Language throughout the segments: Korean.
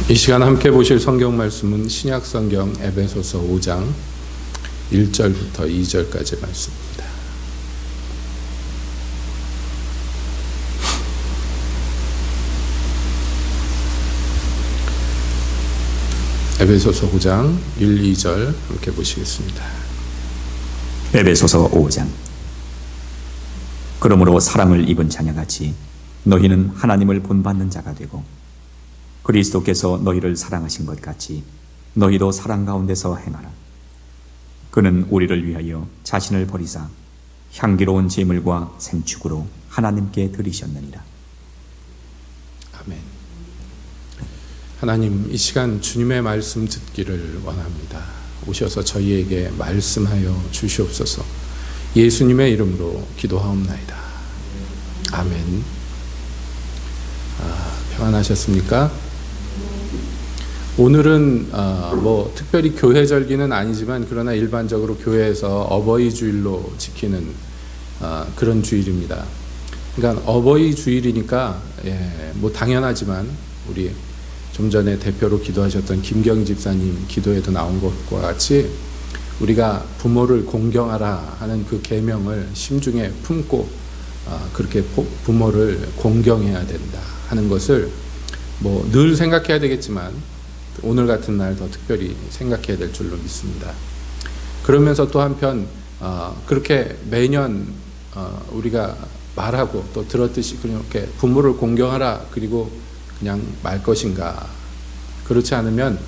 이 시간 함께 보실 성경 말씀은 신약성경 에베소서 5장 1절부터 2절까지 말씀입니다. 에베소서 5장 1, 2절 함께 보시겠습니다. 에베소서 5장. 그러므로 사랑을 입은 자녀같이 너희는 하나님을 본받는 자가 되고 그리스도께서 너희를 사랑하신 것 같이 너희도 사랑 가운데서 행하라. 그는 우리를 위하여 자신을 버리사 향기로운 제물과 생축으로 하나님께 드리셨느니라. 아멘. 하나님, 이 시간 주님의 말씀 듣기를 원합니다. 오셔서 저희에게 말씀하여 주시옵소서. 예수님의 이름으로 기도하옵나이다. 아멘. 평안하셨습니까? 오늘은 특별히 교회 절기는 아니지만 그러나 일반적으로 교회에서 어버이 주일로 지키는 그런 주일입니다. 그러니까 어버이 주일이니까 당연하지만 우리 좀 전에 대표로 기도하셨던 김경희 집사님 기도에도 나온 것과 같이 우리가 부모를 공경하라 하는 그 계명을 심중에 품고 그렇게 부모를 공경해야 된다 하는 것을 늘 생각해야 되겠지만 오늘 같은 날 더 특별히 생각해야 될 줄로 믿습니다. 그러면서 또 한편 그렇게 매년 우리가 말하고 또 들었듯이 그렇게 부모를 공경하라 그리고 그냥 말 것인가, 그렇지 않으면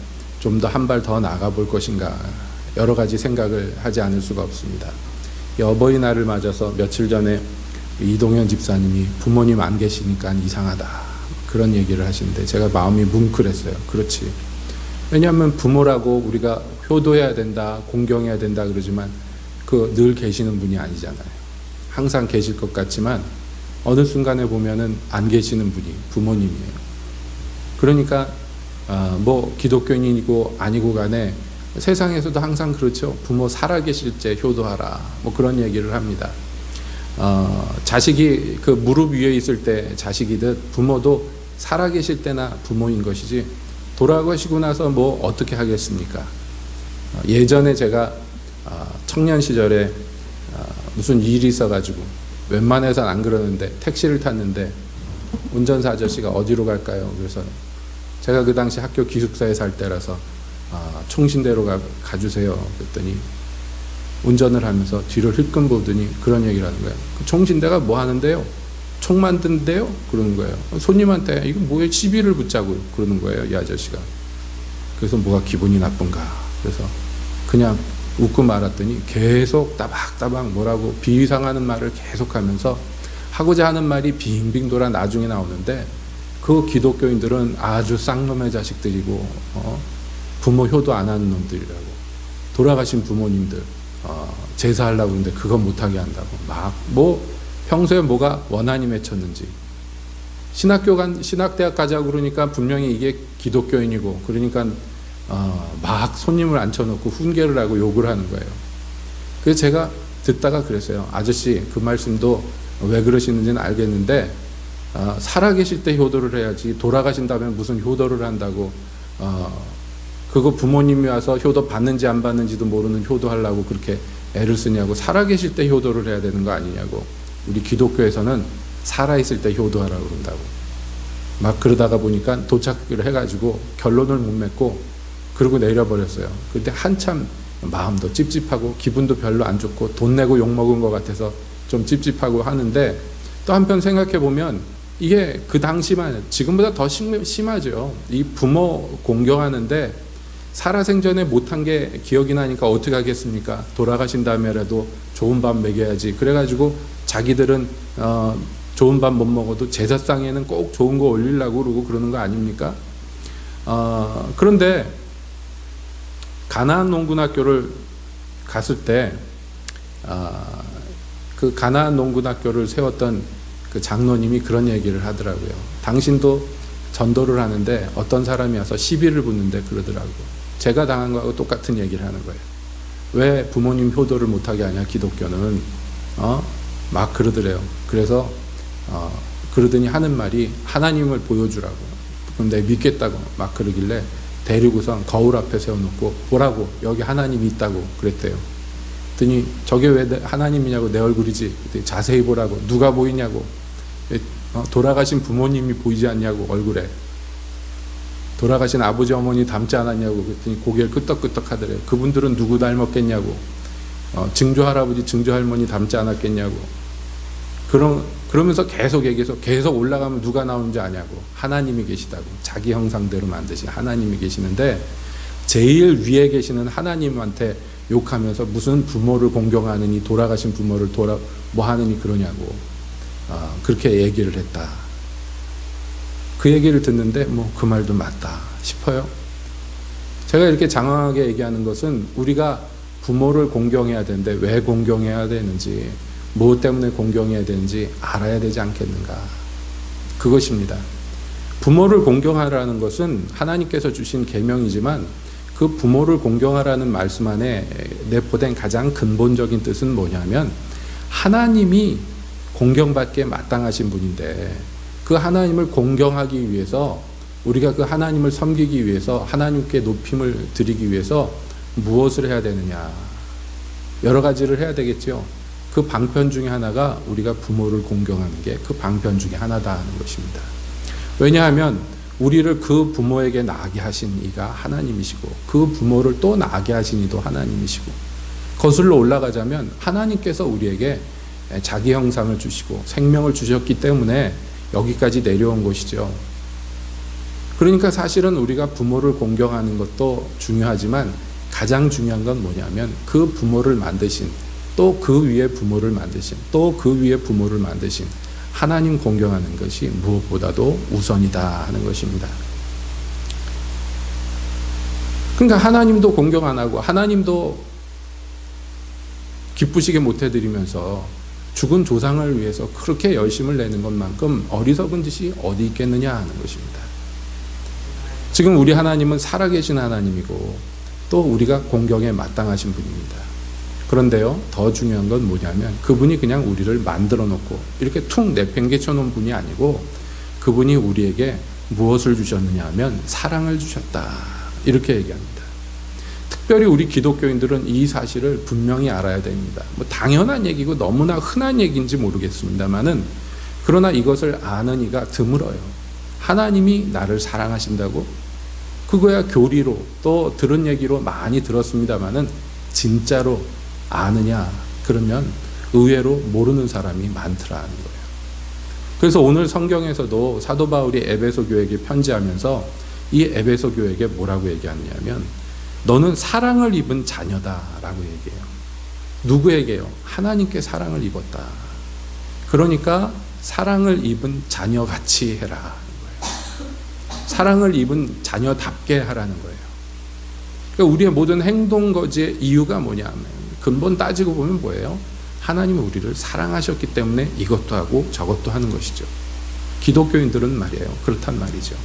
좀 더 한 발 더 나가 볼 것인가, 여러 가지 생각을 하지 않을 수가 없습니다. 이 어버이날을 맞아서 며칠 전에 이동현 집사님이 부모님 안 계시니까 이상하다 그런 얘기를 하시는데 제가 마음이 뭉클했어요. 그렇지. 왜냐하면 부모라고 우리가 효도해야 된다, 공경해야 된다 그러지만 늘 계시는 분이 아니잖아요. 항상 계실 것 같지만 어느 순간에 보면은 안 계시는 분이 부모님이에요. 그러니까 기독교인이고 아니고 간에 세상에서도 항상 그렇죠. 부모 살아계실 때 효도하라 그런 얘기를 합니다. 자식이 그 무릎 위에 있을 때 자식이듯 부모도 살아계실 때나 부모인 것이지 돌아가시고 나서 어떻게 하겠습니까? 예전에 제가 청년 시절에 무슨 일이 있어가지고 웬만해서는 안 그러는데 택시를 탔는데 운전사 아저씨가 어디로 갈까요? 그래서 제가 그 당시 학교 기숙사에 살 때라서 총신대로 가주세요 그랬더니 운전을 하면서 뒤를 힐끔 보더니 그런 얘기를 하는 거예요. 그 총신대가 뭐 하는데요? 총 만든대요? 그러는 거예요. 손님한테 이거 뭐에 시비를 붙자고 그러는 거예요, 이 아저씨가. 그래서 뭐가 기분이 나쁜가. 그래서 그냥 웃고 말았더니 계속 따박따박 뭐라고 비위상하는 말을 계속하면서 하고자 하는 말이 빙빙 돌아 나중에 나오는데 그 기독교인들은 아주 쌍놈의 자식들이고 부모 효도 안 하는 놈들이라고, 돌아가신 부모님들 제사하려고 하는데 그거 못하게 한다고 평소에 뭐가 원한이 맺혔는지, 신학대학 가자고 그러니까 분명히 이게 기독교인이고 그러니까 막 손님을 앉혀놓고 훈계를 하고 욕을 하는 거예요. 그래서 제가 듣다가 그랬어요. 아저씨 그 말씀도 왜 그러시는지는 알겠는데 살아계실 때 효도를 해야지 돌아가신다면 무슨 효도를 한다고 그거 부모님이 와서 효도 받는지 안 받는지도 모르는 효도하려고 그렇게 애를 쓰냐고, 살아계실 때 효도를 해야 되는 거 아니냐고. 우리 기독교에서는 살아있을 때 효도하라고 그런다고. 막 그러다가 보니까 도착을 해가지고 결론을 못 맺고 그러고 내려버렸어요. 그때 한참 마음도 찝찝하고 기분도 별로 안 좋고 돈 내고 욕먹은 것 같아서 좀 찝찝하고 하는데 또 한편 생각해보면 이게 그 당시만 지금보다 더 심하죠. 이 부모 공경하는데 살아생전에 못한 게 기억이 나니까 어떻게 하겠습니까? 돌아가신 다음에라도 좋은 밥 먹여야지. 그래가지고 자기들은 좋은 밥 못 먹어도 제사상에는 꼭 좋은 거 올리려고 그러고 그러는 거 아닙니까? 그런데 가나안 농군학교를 갔을 때 그 가나안 농군학교를 세웠던 그 장로님이 그런 얘기를 하더라고요. 당신도 전도를 하는데 어떤 사람이 와서 시비를 붙는데 그러더라고요. 제가 당한 거하고 똑같은 얘기를 하는 거예요. 왜 부모님 효도를 못하게 하냐 기독교는 막 그러더래요. 그래서 그러더니 하는 말이 하나님을 보여주라고. 그럼 내가 믿겠다고 막 그러길래 데리고선 거울 앞에 세워놓고 보라고, 여기 하나님이 있다고 그랬대요. 그랬더니 저게 왜 하나님이냐고, 내 얼굴이지. 그랬더니 자세히 보라고. 누가 보이냐고. 돌아가신 부모님이 보이지 않냐고, 얼굴에. 돌아가신 아버지 어머니 닮지 않았냐고. 그랬더니 고개를 끄덕끄덕 하더래요. 그분들은 누구 닮았겠냐고. 증조 할아버지 증조 할머니 닮지 않았겠냐고. 그러면서 계속 얘기해서 계속 올라가면 누가 나오는지 아냐고. 하나님이 계시다고. 자기 형상대로 만드신 하나님이 계시는데, 제일 위에 계시는 하나님한테 욕하면서 무슨 부모를 공경하느니, 돌아가신 부모를 뭐 하느니 그러냐고. 그렇게 얘기를 했다. 그 얘기를 듣는데 뭐 그 말도 맞다 싶어요. 제가 이렇게 장황하게 얘기하는 것은 우리가 부모를 공경해야 되는데 왜 공경해야 되는지, 무엇 때문에 공경해야 되는지 알아야 되지 않겠는가. 그것입니다. 부모를 공경하라는 것은 하나님께서 주신 계명이지만, 그 부모를 공경하라는 말씀 안에 내포된 가장 근본적인 뜻은 뭐냐면, 하나님이 공경받기에 마땅하신 분인데, 그 하나님을 공경하기 위해서, 우리가 그 하나님을 섬기기 위해서, 하나님께 높임을 드리기 위해서 무엇을 해야 되느냐. 여러 가지를 해야 되겠죠. 그 방편 중에 하나가 우리가 부모를 공경하는 게 그 방편 중에 하나다 하는 것입니다. 왜냐하면 우리를 그 부모에게 낳게 하신 이가 하나님이시고, 그 부모를 또 낳게 하신 이도 하나님이시고, 거슬러 올라가자면 하나님께서 우리에게 자기 형상을 주시고 생명을 주셨기 때문에 여기까지 내려온 것이죠. 그러니까 사실은 우리가 부모를 공경하는 것도 중요하지만, 가장 중요한 건 뭐냐면 그 부모를 만드신, 또 그 위에 부모를 만드신, 또 그 위에 부모를 만드신 하나님 공경하는 것이 무엇보다도 우선이다 하는 것입니다. 그러니까 하나님도 공경 안 하고 하나님도 기쁘시게 못 해드리면서 죽은 조상을 위해서 그렇게 열심을 내는 것만큼 어리석은 짓이 어디 있겠느냐 하는 것입니다. 지금 우리 하나님은 살아계신 하나님이고, 또 우리가 공경에 마땅하신 분입니다. 그런데요, 더 중요한 건 뭐냐면, 그분이 그냥 우리를 만들어 놓고 이렇게 툭 내팽개쳐 놓은 분이 아니고, 그분이 우리에게 무엇을 주셨느냐 하면 사랑을 주셨다, 이렇게 얘기합니다. 특별히 우리 기독교인들은 이 사실을 분명히 알아야 됩니다. 뭐 당연한 얘기고 너무나 흔한 얘기인지 모르겠습니다만은, 그러나 이것을 아는 이가 드물어요. 하나님이 나를 사랑하신다고? 그거야 교리로, 또 들은 얘기로 많이 들었습니다만은 진짜로 아느냐? 그러면 의외로 모르는 사람이 많더라는 거예요. 그래서 오늘 성경에서도 사도 바울이 에베소 교회에게 편지하면서 이 에베소 교회에게 뭐라고 얘기하냐면, 너는 사랑을 입은 자녀다라고 얘기해요. 누구에게요? 하나님께 사랑을 입었다. 그러니까 사랑을 입은 자녀같이 해라 하는 거예요. 사랑을 입은 자녀답게 하라는 거예요. 그러니까 우리의 모든 행동 거지의 이유가 뭐냐면, 근본 따지고 보면 뭐예요? 하나님은 우리를 사랑하셨기 때문에 이것도 하고 저것도 하는 것이죠. 기독교인들은 말이에요. 그렇단 말이죠.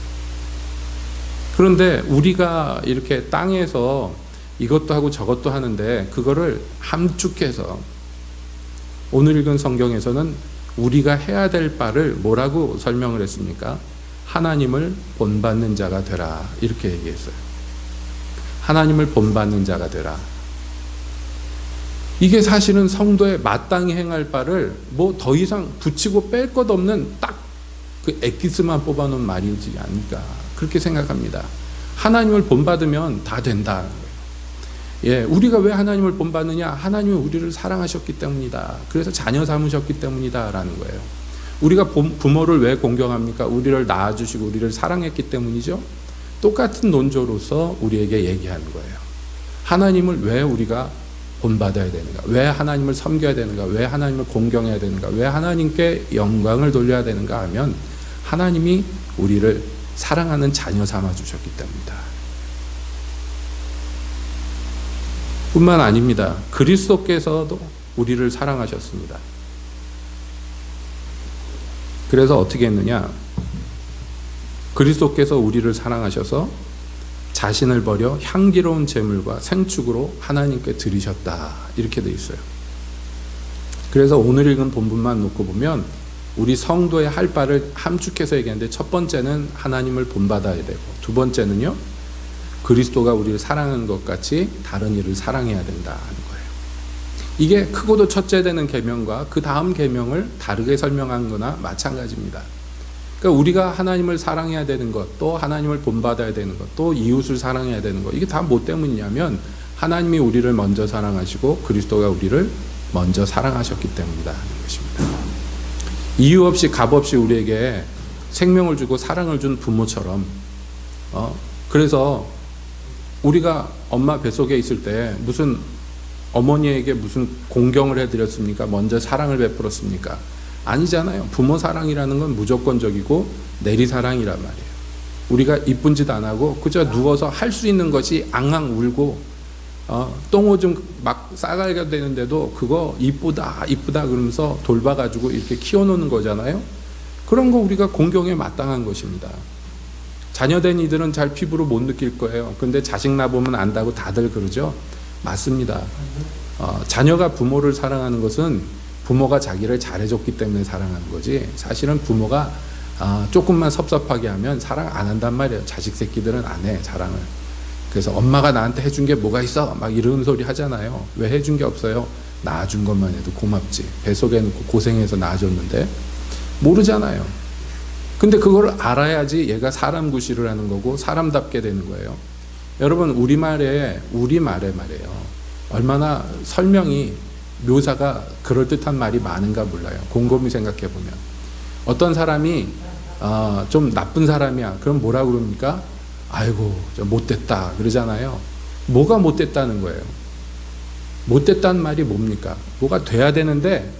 그런데 우리가 이렇게 땅에서 이것도 하고 저것도 하는데, 그거를 함축해서 오늘 읽은 성경에서는 우리가 해야 될 바를 뭐라고 설명을 했습니까? 하나님을 본받는 자가 되라, 이렇게 얘기했어요. 하나님을 본받는 자가 되라. 이게 사실은 성도의 마땅히 행할 바를 뭐 더 이상 붙이고 뺄 것 없는 딱 그 엑기스만 뽑아놓은 말이지 않을까, 그렇게 생각합니다. 하나님을 본받으면 다 된다는 거예요. 예, 우리가 왜 하나님을 본받느냐? 하나님은 우리를 사랑하셨기 때문이다. 그래서 자녀 삼으셨기 때문이다 라는 거예요. 우리가 부모를 왜 공경합니까? 우리를 낳아주시고 우리를 사랑했기 때문이죠. 똑같은 논조로서 우리에게 얘기하는 거예요. 하나님을 왜 우리가 본받아야 되는가? 왜 하나님을 섬겨야 되는가? 왜 하나님을 공경해야 되는가? 왜 하나님께 영광을 돌려야 되는가 하면, 하나님이 우리를 사랑하는 자녀 삼아 주셨기 때문이다. 뿐만 아닙니다. 그리스도께서도 우리를 사랑하셨습니다. 그래서 어떻게 했느냐? 그리스도께서 우리를 사랑하셔서 자신을 버려 향기로운 제물과 생축으로 하나님께 드리셨다, 이렇게 돼 있어요. 그래서 오늘 읽은 본문만 놓고 보면 우리 성도의 할 바를 함축해서 얘기하는데, 첫 번째는 하나님을 본받아야 되고, 두 번째는요, 그리스도가 우리를 사랑하는 것 같이 다른 이를 사랑해야 된다 하는 거예요. 이게 크고도 첫째 되는 계명과 그 다음 계명을 다르게 설명한 거나 마찬가지입니다. 그러니까 우리가 하나님을 사랑해야 되는 것, 또 하나님을 본받아야 되는 것, 또 이웃을 사랑해야 되는 것, 이게 다 뭐 때문이냐면 하나님이 우리를 먼저 사랑하시고 그리스도가 우리를 먼저 사랑하셨기 때문이다 하는 것입니다. 이유 없이 값 없이 우리에게 생명을 주고 사랑을 준 부모처럼, 그래서 우리가 엄마 뱃속에 있을 때 무슨 어머니에게 무슨 공경을 해드렸습니까? 먼저 사랑을 베풀었습니까? 아니잖아요. 부모 사랑이라는 건 무조건적이고 내리사랑이란 말이에요. 우리가 이쁜 짓 안 하고 그저 누워서 할 수 있는 것이 앙앙 울고 똥오줌 막 싸가게 되는데도 그거 이쁘다 이쁘다 그러면서 돌봐가지고 이렇게 키워놓는 거잖아요. 그런 거 우리가 공경에 마땅한 것입니다. 자녀된 이들은 잘 피부로 못 느낄 거예요. 근데 자식 낳아보면 안다고 다들 그러죠. 맞습니다. 자녀가 부모를 사랑하는 것은 부모가 자기를 잘해줬기 때문에 사랑하는 거지, 사실은 부모가 조금만 섭섭하게 하면 사랑 안 한단 말이에요. 자식 새끼들은 안 해, 사랑을. 그래서 엄마가 나한테 해준 게 뭐가 있어? 막 이런 소리 하잖아요. 왜 해준 게 없어요? 낳아준 것만 해도 고맙지. 뱃속에 놓고 고생해서 낳아줬는데 모르잖아요. 근데 그걸 알아야지 얘가 사람 구실을 하는 거고 사람답게 되는 거예요. 여러분, 우리말에 말이에요. 얼마나 설명이, 묘사가 그럴듯한 말이 많은가 몰라요. 곰곰이 생각해 보면. 어떤 사람이 좀 나쁜 사람이야. 그럼 뭐라 그럽니까? 아이고, 저 못됐다 그러잖아요. 뭐가 못됐다는 거예요? 못됐다는 말이 뭡니까? 뭐가 돼야 되는데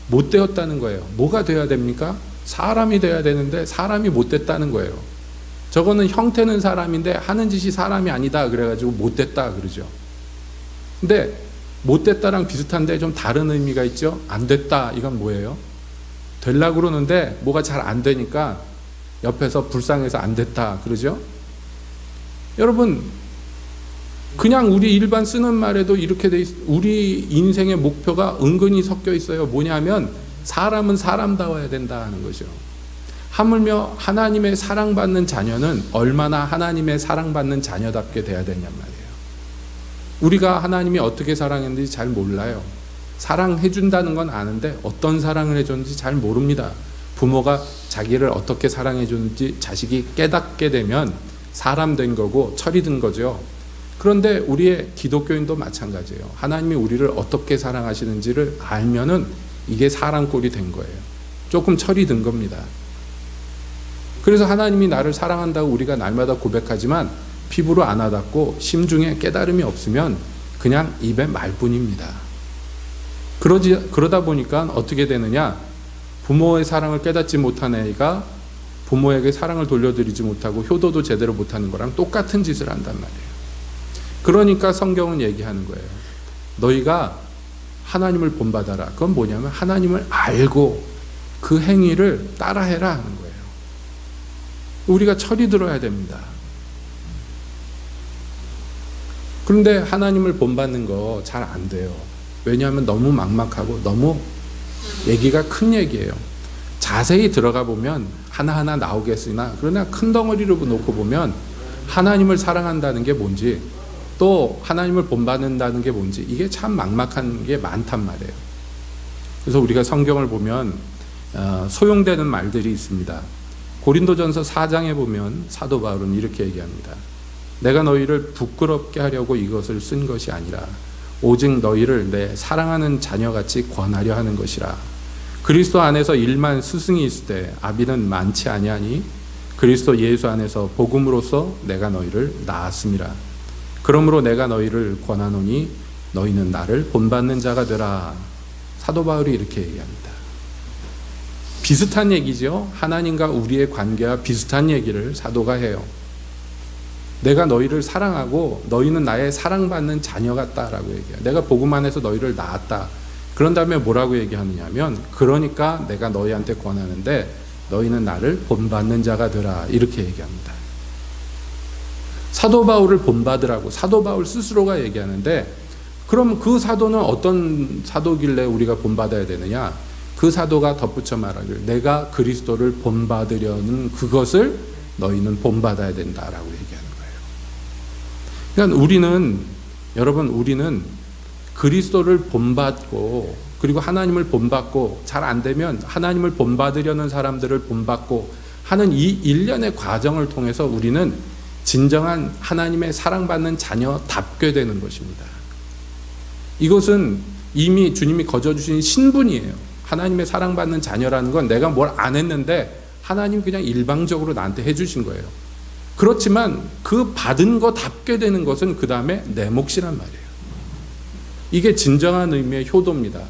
못 되었다는 거예요. 뭐가 돼야 됩니까? 사람이 돼야 되는데 사람이 못됐다는 거예요. 저거는 형태는 사람인데 하는 짓이 사람이 아니다 그래가지고 못됐다 그러죠. 근데 못됐다랑 비슷한데 좀 다른 의미가 있죠. 안 됐다, 이건 뭐예요? 되려고 그러는데 뭐가 잘 안 되니까 옆에서 불쌍해서 안 됐다 그러죠. 여러분, 그냥 우리 일반 쓰는 말에도 이렇게 돼 우리 인생의 목표가 은근히 섞여 있어요. 뭐냐면 사람은 사람다워야 된다 하는 거죠. 하물며 하나님의 사랑받는 자녀는 얼마나 하나님의 사랑받는 자녀답게 돼야 되냔 말이에요. 우리가 하나님이 어떻게 사랑했는지 잘 몰라요. 사랑해준다는 건 아는데 어떤 사랑을 해줬는지 잘 모릅니다. 부모가 자기를 어떻게 사랑해줬는지 자식이 깨닫게 되면 사람 된 거고 철이 든 거죠. 그런데 우리의 기독교인도 마찬가지예요. 하나님이 우리를 어떻게 사랑하시는지를 알면은 이게 사람 꼴이 된 거예요. 조금 철이 든 겁니다. 그래서 하나님이 나를 사랑한다고 우리가 날마다 고백하지만 피부로 안 와닿고 심중에 깨달음이 없으면 그냥 입의 말뿐입니다. 그러다 보니까 어떻게 되느냐? 부모의 사랑을 깨닫지 못한 애가 부모에게 사랑을 돌려드리지 못하고 효도도 제대로 못하는 거랑 똑같은 짓을 한단 말이에요. 그러니까 성경은 얘기하는 거예요. 너희가 하나님을 본받아라. 그건 뭐냐면 하나님을 알고 그 행위를 따라해라 하는 거예요. 우리가 철이 들어야 됩니다. 그런데 하나님을 본받는 거 잘 안 돼요. 왜냐하면 너무 막막하고 너무 얘기가 큰 얘기예요. 자세히 들어가 보면 하나하나 나오겠으나, 그러나 큰 덩어리로 놓고 보면 하나님을 사랑한다는 게 뭔지, 또 하나님을 본받는다는 게 뭔지, 이게 참 막막한 게 많단 말이에요. 그래서 우리가 성경을 보면 소용되는 말들이 있습니다. 고린도전서 4장에 보면 사도 바울은 이렇게 얘기합니다. 내가 너희를 부끄럽게 하려고 이것을 쓴 것이 아니라 오직 너희를 내 사랑하는 자녀같이 권하려 하는 것이라. 그리스도 안에서 일만 스승이 있을 때 아비는 많지 아니하니 그리스도 예수 안에서 복음으로써 내가 너희를 낳았음이라. 그러므로 내가 너희를 권하노니 너희는 나를 본받는 자가 되라. 사도 바울이 이렇게 얘기합니다. 비슷한 얘기죠. 하나님과 우리의 관계와 비슷한 얘기를 사도가 해요. 내가 너희를 사랑하고 너희는 나의 사랑받는 자녀 같다라고 얘기해요. 내가 복음 안에서 너희를 낳았다. 그런 다음에 뭐라고 얘기하느냐 하면, 그러니까 내가 너희한테 권하는데 너희는 나를 본받는 자가 되라. 이렇게 얘기합니다. 사도 바울을 본받으라고 사도 바울 스스로가 얘기하는데, 그럼 그 사도는 어떤 사도길래 우리가 본받아야 되느냐? 그 그 사도가 덧붙여 말하기를 내가 그리스도를 본받으려는 그것을 너희는 본받아야 된다라고 얘기하는 거예요. 그러니까 우리는 그리스도를 본받고 그리고 하나님을 본받고 잘 안 되면 하나님을 본받으려는 사람들을 본받고 하는 이 일련의 과정을 통해서 우리는 진정한 하나님의 사랑받는 자녀답게 되는 것입니다. 이것은 이미 주님이 거저주신 신분이에요. 하나님의 사랑받는 자녀라는 건 내가 뭘 안 했는데 하나님 그냥 일방적으로 나한테 해주신 거예요. 그렇지만 그 받은 거답게 되는 것은 그 다음에 내 몫이란 말이에요. 이게 진정한 의미의 효도입니다.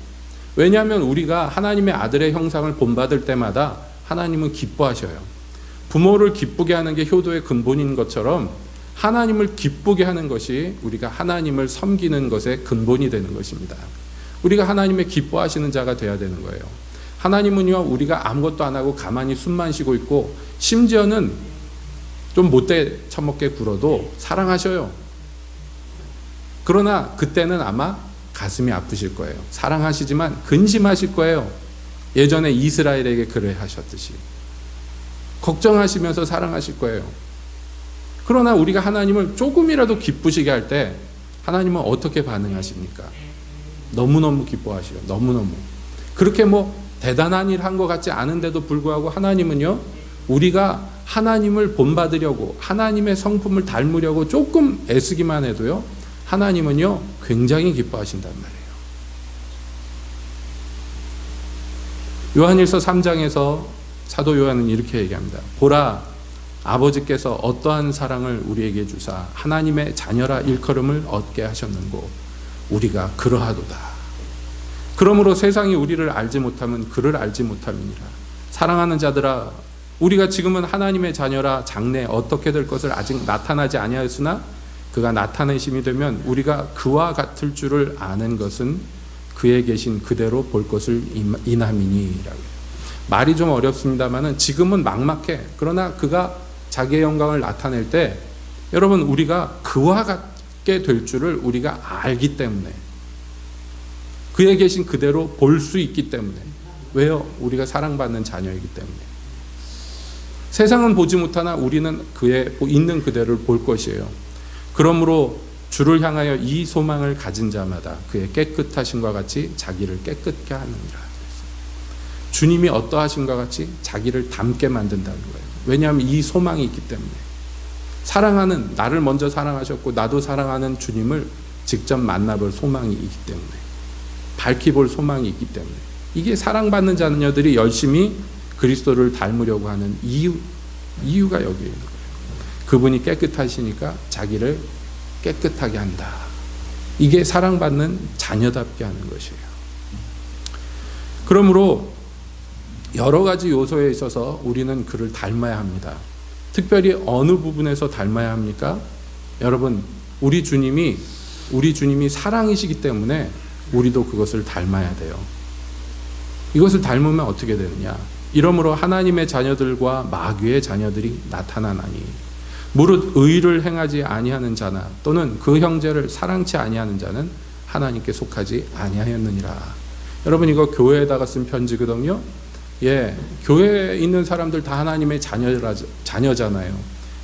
왜냐하면 우리가 하나님의 아들의 형상을 본받을 때마다 하나님은 기뻐하셔요. 부모를 기쁘게 하는 게 효도의 근본인 것처럼 하나님을 기쁘게 하는 것이 우리가 하나님을 섬기는 것의 근본이 되는 것입니다. 우리가 하나님의 기뻐하시는 자가 되어야 되는 거예요. 하나님은요, 우리가 아무것도 안 하고 가만히 숨만 쉬고 있고 심지어는 좀 못돼 처먹게 굴어도 사랑하셔요. 그러나 그때는 아마 가슴이 아프실 거예요. 사랑하시지만 근심하실 거예요. 예전에 이스라엘에게 그래 하셨듯이 걱정하시면서 사랑하실 거예요. 그러나 우리가 하나님을 조금이라도 기쁘시게 할 때 하나님은 어떻게 반응하십니까? 너무너무 기뻐하시요. 너무너무. 그렇게 대단한 일 한 것 같지 않은데도 불구하고 하나님은요, 우리가 하나님을 본받으려고 하나님의 성품을 닮으려고 조금 애쓰기만 해도요, 하나님은요 굉장히 기뻐하신단 말이에요. 요한일서 3장에서 사도 요한은 이렇게 얘기합니다. 보라, 아버지께서 어떠한 사랑을 우리에게 주사 하나님의 자녀라 일컬음을 얻게 하셨는고 우리가 그러하도다. 그러므로 세상이 우리를 알지 못하면 그를 알지 못함이니라. 사랑하는 자들아, 우리가 지금은 하나님의 자녀라 장래 어떻게 될 것을 아직 나타나지 아니하였으나 그가 나타내심이 되면 우리가 그와 같을 줄을 아는 것은 그에 계신 그대로 볼 것을 인함이니라고. 말이 좀 어렵습니다만은 지금은 막막해. 그러나 그가 자기의 영광을 나타낼 때 여러분 우리가 그와 같게 될 줄을 우리가 알기 때문에, 그에 계신 그대로 볼 수 있기 때문에. 왜요? 우리가 사랑받는 자녀이기 때문에. 세상은 보지 못하나 우리는 그의 있는 그대로를 볼 것이에요. 그러므로 주를 향하여 이 소망을 가진 자마다 그의 깨끗하심과 같이 자기를 깨끗게 하느니라. 주님이 어떠하심과 같이 자기를 닮게 만든다는 거예요. 왜냐하면 이 소망이 있기 때문에. 사랑하는, 나를 먼저 사랑하셨고 나도 사랑하는 주님을 직접 만나볼 소망이 있기 때문에, 밝히볼 소망이 있기 때문에, 이게 사랑받는 자녀들이 열심히 그리스도를 닮으려고 하는 이유가 여기에 있는 거예요. 그분이 깨끗하시니까 자기를 깨끗하게 한다. 이게 사랑받는 자녀답게 하는 것이에요. 그러므로 여러 가지 요소에 있어서 우리는 그를 닮아야 합니다. 특별히 어느 부분에서 닮아야 합니까? 여러분, 우리 주님이 사랑이시기 때문에 우리도 그것을 닮아야 돼요. 이것을 닮으면 어떻게 되느냐? 이러므로 하나님의 자녀들과 마귀의 자녀들이 나타나나니 무릇 의를 행하지 아니하는 자나 또는 그 형제를 사랑치 아니하는 자는 하나님께 속하지 아니하였느니라. 여러분, 이거 교회에다가 쓴 편지거든요. 교회에 있는 사람들 다 하나님의 자녀잖아요.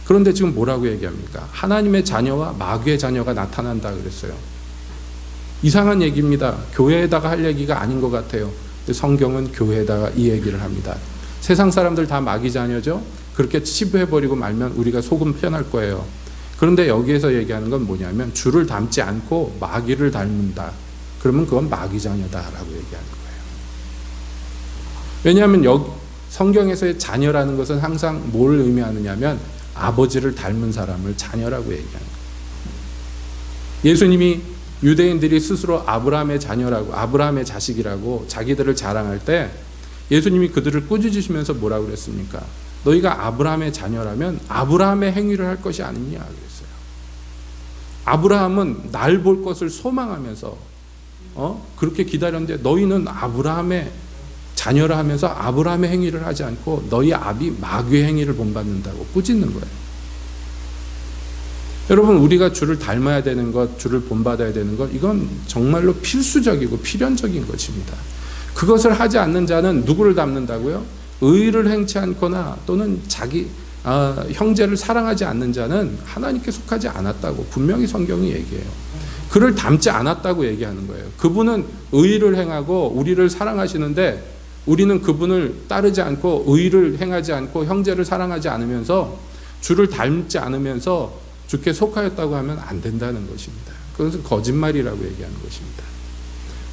그런데 지금 뭐라고 얘기합니까? 하나님의 자녀와 마귀의 자녀가 나타난다 그랬어요. 이상한 얘기입니다. 교회에다가 할 얘기가 아닌 것 같아요. 성경은 교회에다가 이 얘기를 합니다. 세상 사람들 다 마귀 자녀죠. 그렇게 치부해버리고 말면 우리가 속은 편할 거예요. 그런데 여기에서 얘기하는 건 뭐냐면 주를 닮지 않고 마귀를 닮는다. 그러면 그건 마귀 자녀다라고 얘기하는 거예요. 왜냐하면 성경에서의 자녀라는 것은 항상 뭘 의미하느냐면 아버지를 닮은 사람을 자녀라고 얘기하는 거예요. 예수님이 유대인들이 스스로 아브라함의 자녀라고, 아브라함의 자식이라고 자기들을 자랑할 때 예수님이 그들을 꾸짖으시면서 뭐라고 그랬습니까? 너희가 아브라함의 자녀라면 아브라함의 행위를 할 것이 아니냐 그랬어요. 아브라함은 날 볼 것을 소망하면서 그렇게 기다렸는데 너희는 아브라함의 자녀라 하면서 아브라함의 행위를 하지 않고 너희 아비 마귀의 행위를 본받는다고 꾸짖는 거예요. 여러분, 우리가 주를 닮아야 되는 것, 주를 본받아야 되는 것, 이건 정말로 필수적이고 필연적인 것입니다. 그것을 하지 않는 자는 누구를 닮는다고요? 의를 행치 않거나 또는 형제를 사랑하지 않는 자는 하나님께 속하지 않았다고 분명히 성경이 얘기해요. 그를 닮지 않았다고 얘기하는 거예요. 그분은 의를 행하고 우리를 사랑하시는데 우리는 그분을 따르지 않고 의를 행하지 않고 형제를 사랑하지 않으면서 주를 닮지 않으면서 주께 속하였다고 하면 안 된다는 것입니다. 그것은 거짓말이라고 얘기하는 것입니다.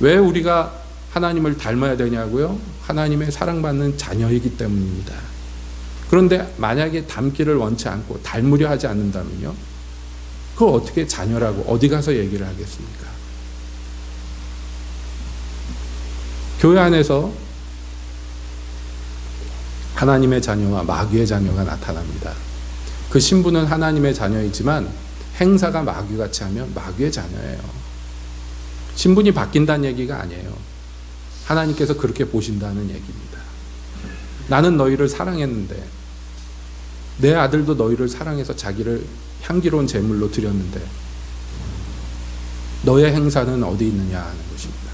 왜 우리가 하나님을 닮아야 되냐고요? 하나님의 사랑받는 자녀이기 때문입니다. 그런데 만약에 닮기를 원치 않고 닮으려 하지 않는다면요? 그걸 어떻게 자녀라고 어디 가서 얘기를 하겠습니까? 교회 안에서 하나님의 자녀와 마귀의 자녀가 나타납니다. 그 신부는 하나님의 자녀이지만 행사가 마귀같이 하면 마귀의 자녀예요. 신분이 바뀐다는 얘기가 아니에요. 하나님께서 그렇게 보신다는 얘기입니다. 나는 너희를 사랑했는데 내 아들도 너희를 사랑해서 자기를 향기로운 제물로 드렸는데 너의 행사는 어디 있느냐 하는 것입니다.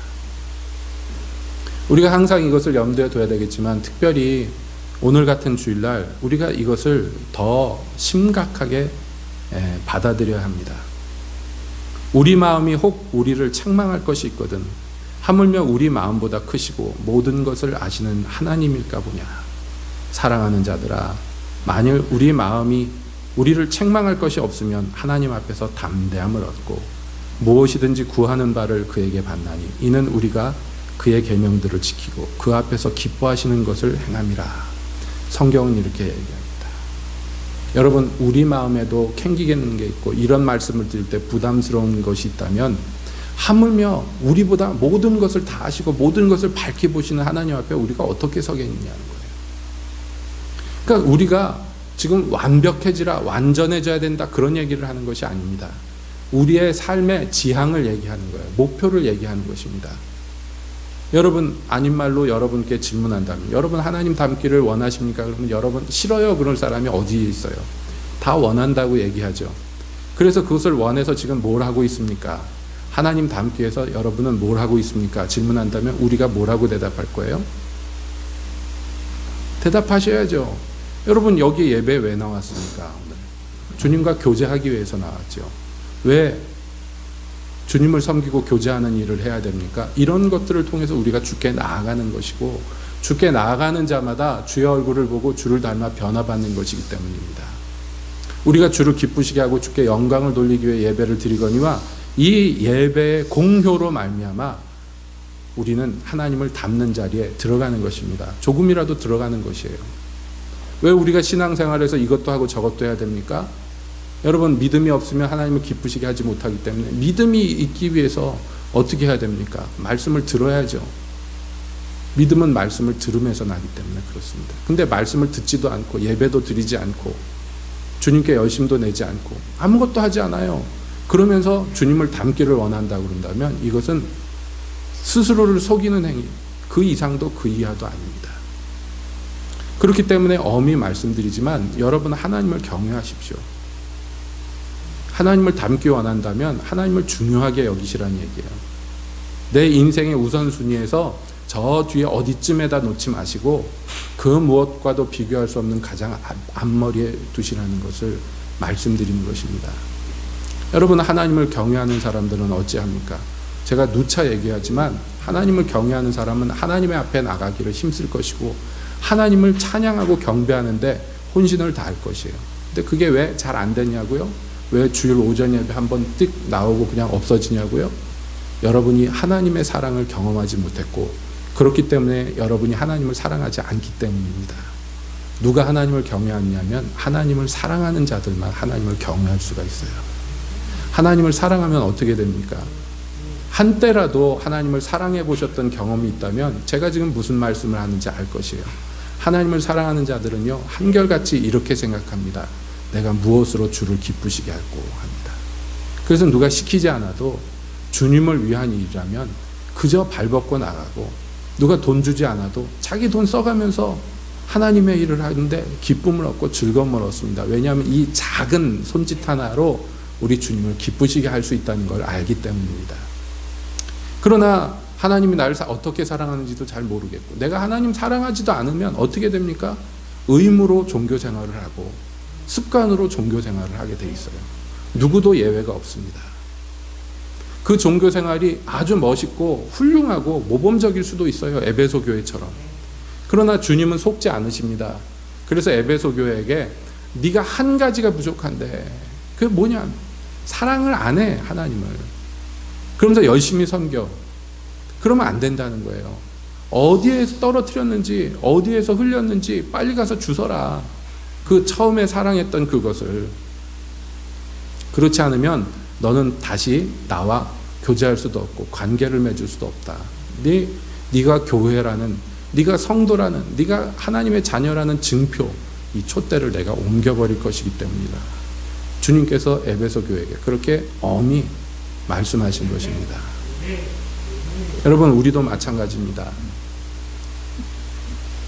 우리가 항상 이것을 염두에 둬야 되겠지만 특별히 오늘 같은 주일날 우리가 이것을 더 심각하게 받아들여야 합니다. 우리 마음이 혹 우리를 책망할 것이 있거든 하물며 우리 마음보다 크시고 모든 것을 아시는 하나님일까 보냐. 사랑하는 자들아, 만일 우리 마음이 우리를 책망할 것이 없으면 하나님 앞에서 담대함을 얻고 무엇이든지 구하는 바를 그에게 받나니 이는 우리가 그의 계명들을 지키고 그 앞에서 기뻐하시는 것을 행함이라. 성경은 이렇게 얘기합니다. 여러분, 우리 마음에도 캥기겠는 게 있고 이런 말씀을 드릴 때 부담스러운 것이 있다면 하물며 우리보다 모든 것을 다 아시고 모든 것을 밝히 보시는 하나님 앞에 우리가 어떻게 서겠느냐는 거예요. 그러니까 우리가 지금 완벽해지라, 완전해져야 된다 그런 얘기를 하는 것이 아닙니다. 우리의 삶의 지향을 얘기하는 거예요. 목표를 얘기하는 것입니다. 여러분, 아닌 말로 여러분께 질문한다면 여러분 하나님 닮기를 원하십니까? 그러면 여러분 싫어요 그럴 사람이 어디에 있어요? 다 원한다고 얘기하죠. 그래서 그것을 원해서 지금 뭘 하고 있습니까? 하나님 닮기 위해서 여러분은 뭘 하고 있습니까? 질문한다면 우리가 뭐라고 대답할 거예요? 대답하셔야죠. 여러분 여기 예배 왜 나왔습니까? 오늘 주님과 교제하기 위해서 나왔죠. 왜 주님을 섬기고 교제하는 일을 해야 됩니까? 이런 것들을 통해서 우리가 주께 나아가는 것이고 주께 나아가는 자마다 주의 얼굴을 보고 주를 닮아 변화받는 것이기 때문입니다. 우리가 주를 기쁘시게 하고 주께 영광을 돌리기 위해 예배를 드리거니와 이 예배의 공효로 말미암아 우리는 하나님을 닮는 자리에 들어가는 것입니다. 조금이라도 들어가는 것이에요. 왜 우리가 신앙생활에서 이것도 하고 저것도 해야 됩니까? 여러분, 믿음이 없으면 하나님을 기쁘시게 하지 못하기 때문에 믿음이 있기 위해서 어떻게 해야 됩니까? 말씀을 들어야죠. 믿음은 말씀을 들으면서 나기 때문에 그렇습니다. 근데 말씀을 듣지도 않고 예배도 드리지 않고 주님께 열심도 내지 않고 아무것도 하지 않아요. 그러면서 주님을 닮기를 원한다고 그런다면 이것은 스스로를 속이는 행위, 그 이상도 그 이하도 아닙니다. 그렇기 때문에 엄히 말씀드리지만 여러분 하나님을 경외하십시오. 하나님을 닮기 원한다면 하나님을 중요하게 여기시라는 얘기예요. 내 인생의 우선순위에서 저 뒤에 어디쯤에다 놓지 마시고 그 무엇과도 비교할 수 없는 가장 앞머리에 두시라는 것을 말씀드리는 것입니다. 여러분, 하나님을 경외하는 사람들은 어찌합니까? 제가 누차 얘기하지만 하나님을 경외하는 사람은 하나님의 앞에 나가기를 힘쓸 것이고 하나님을 찬양하고 경배하는데 혼신을 다할 것이에요. 근데 그게 왜 잘 안 되냐고요? 왜 주일 오전 예배 한번 띡 나오고 그냥 없어지냐고요? 여러분이 하나님의 사랑을 경험하지 못했고 그렇기 때문에 여러분이 하나님을 사랑하지 않기 때문입니다. 누가 하나님을 경외하냐면 하나님을 사랑하는 자들만 하나님을 경외할 수가 있어요. 하나님을 사랑하면 어떻게 됩니까? 한때라도 하나님을 사랑해 보셨던 경험이 있다면 제가 지금 무슨 말씀을 하는지 알 것이에요. 하나님을 사랑하는 자들은요, 한결같이 이렇게 생각합니다. 내가 무엇으로 주를 기쁘시게 할고 합니다. 그래서 누가 시키지 않아도 주님을 위한 일이라면 그저 발벗고 나가고 누가 돈 주지 않아도 자기 돈 써가면서 하나님의 일을 하는데 기쁨을 얻고 즐거움을 얻습니다. 왜냐하면 이 작은 손짓 하나로 우리 주님을 기쁘시게 할 수 있다는 걸 알기 때문입니다. 그러나 하나님이 나를 어떻게 사랑하는지도 잘 모르겠고, 내가 하나님 사랑하지도 않으면 어떻게 됩니까? 의무로 종교 생활을 하고 습관으로 종교 생활을 하게 돼 있어요. 누구도 예외가 없습니다. 그 종교 생활이 아주 멋있고 훌륭하고 모범적일 수도 있어요. 에베소 교회처럼. 그러나 주님은 속지 않으십니다. 그래서 에베소 교회에게 네가 한 가지가 부족한데, 그게 뭐냐? 사랑을 안 해, 하나님을. 그러면서 열심히 섬겨. 그러면 안 된다는 거예요. 어디에서 떨어뜨렸는지, 어디에서 흘렸는지 빨리 가서 주워라. 그 처음에 사랑했던 그것을. 그렇지 않으면 너는 다시 나와 교제할 수도 없고 관계를 맺을 수도 없다. 네가 교회라는, 네가 성도라는, 네가 하나님의 자녀라는 증표, 이 촛대를 내가 옮겨버릴 것이기 때문이다. 주님께서 에베소 교회에게 그렇게 엄히 말씀하신 것입니다. 여러분, 우리도 마찬가지입니다.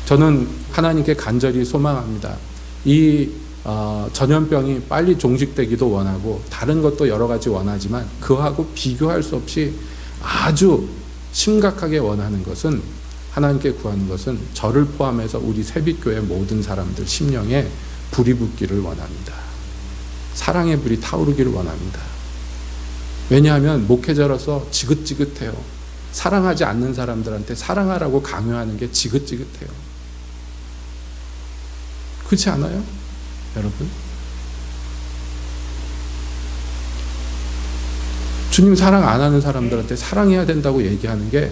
저는 하나님께 간절히 소망합니다. 이 전염병이 빨리 종식되기도 원하고 다른 것도 여러 가지 원하지만 그하고 비교할 수 없이 아주 심각하게 원하는 것은, 하나님께 구하는 것은 저를 포함해서 우리 새빛교회 모든 사람들 심령에 불이 붙기를 원합니다. 사랑의 불이 타오르기를 원합니다. 왜냐하면 목회자로서 지긋지긋해요. 사랑하지 않는 사람들한테 사랑하라고 강요하는 게 지긋지긋해요. 그렇지 않아요? 여러분? 주님 사랑 안 하는 사람들한테 사랑해야 된다고 얘기하는 게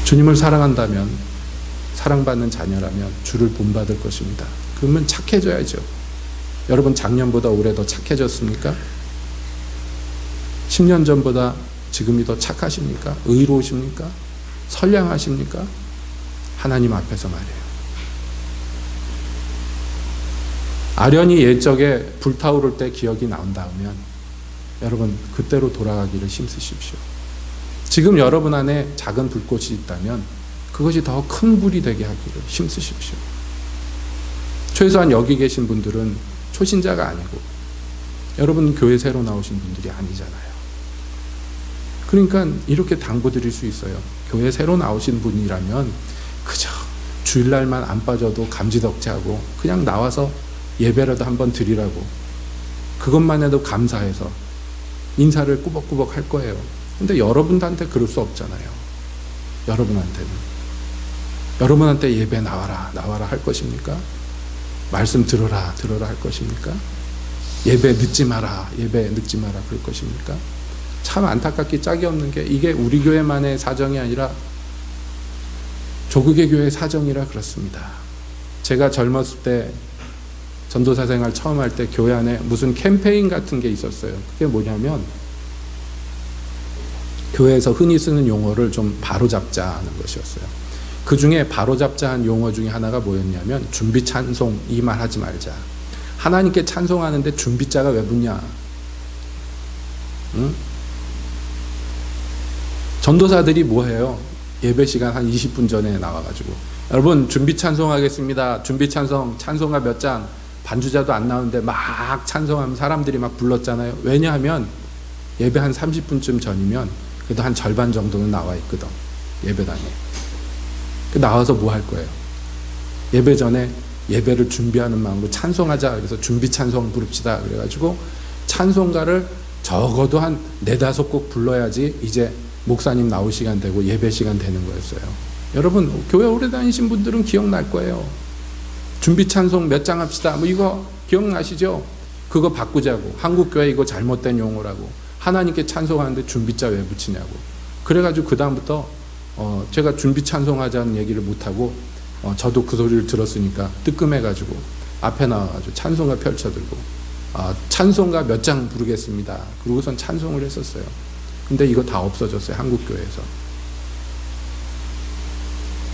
주님을 사랑한다면, 사랑받는 자녀라면 주를 본받을 것입니다. 그러면 착해져야죠. 여러분, 작년보다 올해 더 착해졌습니까? 10년 전보다 지금이 더 착하십니까? 의로우십니까? 선량하십니까? 하나님 앞에서 말이에요. 아련히 옛적에 불타오를 때 기억이 나온다면 여러분, 그때로 돌아가기를 힘쓰십시오. 지금 여러분 안에 작은 불꽃이 있다면 그것이 더 큰 불이 되게 하기를 힘쓰십시오. 최소한 여기 계신 분들은 초신자가 아니고 여러분 교회 새로 나오신 분들이 아니잖아요. 그러니까 이렇게 당부드릴 수 있어요. 교회 새로 나오신 분이라면 그저 주일날만 안 빠져도 감지덕지하고 그냥 나와서 예배라도 한번 드리라고, 그것만 해도 감사해서 인사를 꾸벅꾸벅 할 거예요. 근데 여러분한테 그럴 수 없잖아요. 여러분한테 예배 나와라 할 것입니까? 말씀 들어라 할 것입니까? 예배 늦지 마라 그럴 것입니까? 참 안타깝기 짝이 없는 게, 이게 우리 교회만의 사정이 아니라 조국의 교회 사정이라 그렇습니다. 제가 젊었을 때 전도사 생활 처음 할 때 교회 안에 무슨 캠페인 같은 게 있었어요. 그게 뭐냐면 교회에서 흔히 쓰는 용어를 좀 바로잡자는 것이었어요. 그 중에 바로잡자한 용어 중에 하나가 뭐였냐면 준비 찬송, 이 말 하지 말자. 하나님께 찬송하는데 준비자가 왜 붙냐? 응? 전도사들이 뭐해요? 예배 시간 한 20분 전에 나와가지고 여러분 준비 찬송하겠습니다. 준비 찬송가 몇 장, 반주자도 안 나오는데 막 찬송하면 사람들이 막 불렀잖아요. 왜냐하면 예배 한 30분쯤 전이면 그래도 한 절반 정도는 나와 있거든, 예배당에. 나와서 뭐 할 거예요? 예배 전에 예배를 준비하는 마음으로 찬송하자. 그래서 준비 찬송 부릅시다. 그래가지고 찬송가를 적어도 한 4-5곡 불러야지 이제 목사님 나올 시간 되고 예배 시간 되는 거였어요. 여러분, 교회 오래 다니신 분들은 기억날 거예요. 준비 찬송 몇 장 합시다. 뭐 이거 기억나시죠? 그거 바꾸자고. 한국교회 이거 잘못된 용어라고. 하나님께 찬송하는데 준비자 왜 붙이냐고. 그래가지고 그 다음부터 제가 준비 찬송하자는 얘기를 못하고 저도 그 소리를 들었으니까 뜨끔해가지고 앞에 나와가지고 찬송가 펼쳐들고 찬송가 몇 장 부르겠습니다. 그러고선 찬송을 했었어요. 근데 이거 다 없어졌어요. 한국교회에서.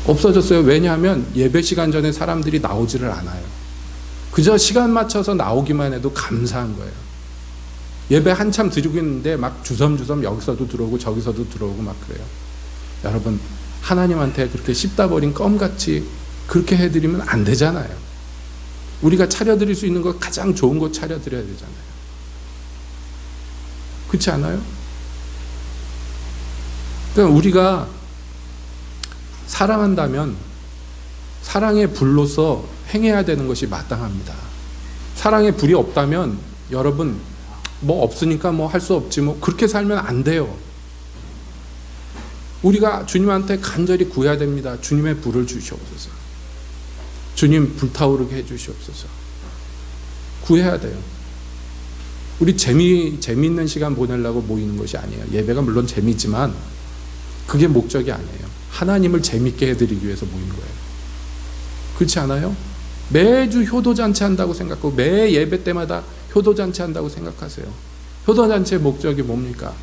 없어졌어요. 왜냐하면 예배 시간 전에 사람들이 나오지를 않아요. 그저 시간 맞춰서 나오기만 해도 감사한 거예요. 예배 한참 드리고 있는데 막 주섬주섬 여기서도 들어오고 저기서도 들어오고 막 그래요. 여러분, 하나님한테 그렇게 씹다 버린 껌같이 그렇게 해드리면 안 되잖아요. 우리가 차려드릴 수 있는 거 가장 좋은 거 차려드려야 되잖아요. 그렇지 않아요? 그러니까 우리가 사랑한다면 사랑의 불로서 행해야 되는 것이 마땅합니다. 사랑의 불이 없다면 여러분 뭐 없으니까 뭐 할 수 없지 뭐 그렇게 살면 안 돼요. 우리가 주님한테 간절히 구해야 됩니다. 주님의 불을 주시옵소서. 주님 불타오르게 해주시옵소서. 구해야 돼요. 우리 재미있는 시간 보내려고 모이는 것이 아니에요. 예배가 물론 재미있지만 그게 목적이 아니에요. 하나님을 재밌게 해드리기 위해서 모이는 거예요. 그렇지 않아요? 매주 효도잔치 한다고 생각하고 매 예배 때마다 효도잔치 한다고 생각하세요. 효도잔치의 목적이 뭡니까?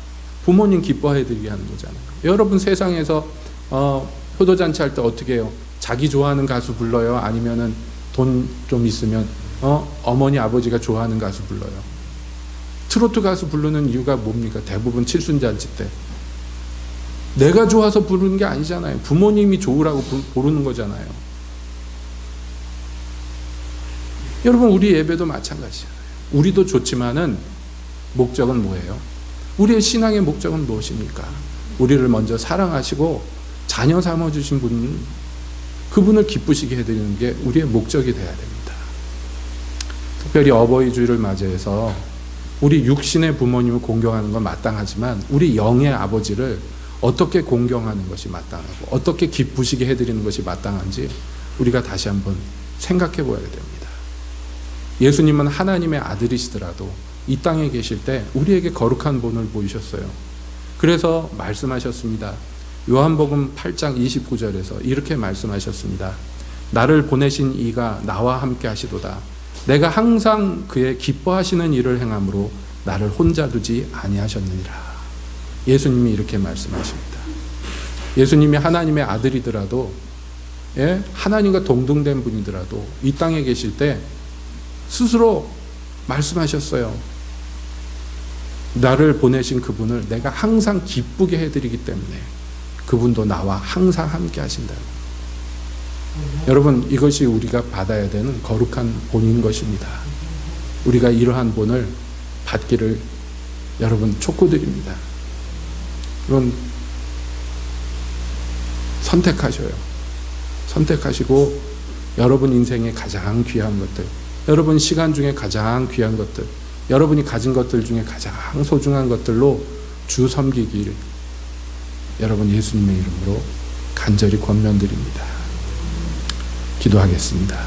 부모님 기뻐해드리게 하는 거잖아요. 여러분 세상에서 효도잔치 할 때 어떻게 해요? 자기 좋아하는 가수 불러요? 아니면은 돈 좀 있으면 어머니 아버지가 좋아하는 가수 불러요? 트로트 가수 부르는 이유가 뭡니까? 대부분 칠순잔치 때 내가 좋아서 부르는 게 아니잖아요. 부모님이 좋으라고 부르는 거잖아요. 여러분 우리 예배도 마찬가지잖아요. 우리도 좋지만은 목적은 뭐예요? 우리의 신앙의 목적은 무엇입니까? 우리를 먼저 사랑하시고 자녀 삼아주신 분, 그분을 기쁘시게 해드리는 게 우리의 목적이 되어야 됩니다. 특별히 어버이 주일을 맞이해서 우리 육신의 부모님을 공경하는 건 마땅하지만 우리 영의 아버지를 어떻게 공경하는 것이 마땅하고 어떻게 기쁘시게 해드리는 것이 마땅한지 우리가 다시 한번 생각해 보아야 됩니다. 예수님은 하나님의 아들이시더라도 이 땅에 계실 때 우리에게 거룩한 본을 보이셨어요. 그래서 말씀하셨습니다. 요한복음 8장 29절에서 이렇게 말씀하셨습니다. 나를 보내신 이가 나와 함께 하시도다. 내가 항상 그의 기뻐하시는 일을 행함으로 나를 혼자 두지 아니하셨느니라. 예수님이 이렇게 말씀하십니다. 예수님이 하나님의 아들이더라도 하나님과 동등된 분이더라도 이 땅에 계실 때 스스로 말씀하셨어요. 나를 보내신 그분을 내가 항상 기쁘게 해드리기 때문에 그분도 나와 항상 함께 하신다고. 여러분 이것이 우리가 받아야 되는 거룩한 본인 것입니다. 우리가 이러한 본을 받기를 여러분 촉구드립니다. 여러분 선택하셔요. 선택하시고 여러분 인생의 가장 귀한 것들, 여러분 시간 중에 가장 귀한 것들, 여러분이 가진 것들 중에 가장 소중한 것들로 주 섬기기를 여러분 예수님의 이름으로 간절히 권면드립니다. 기도하겠습니다.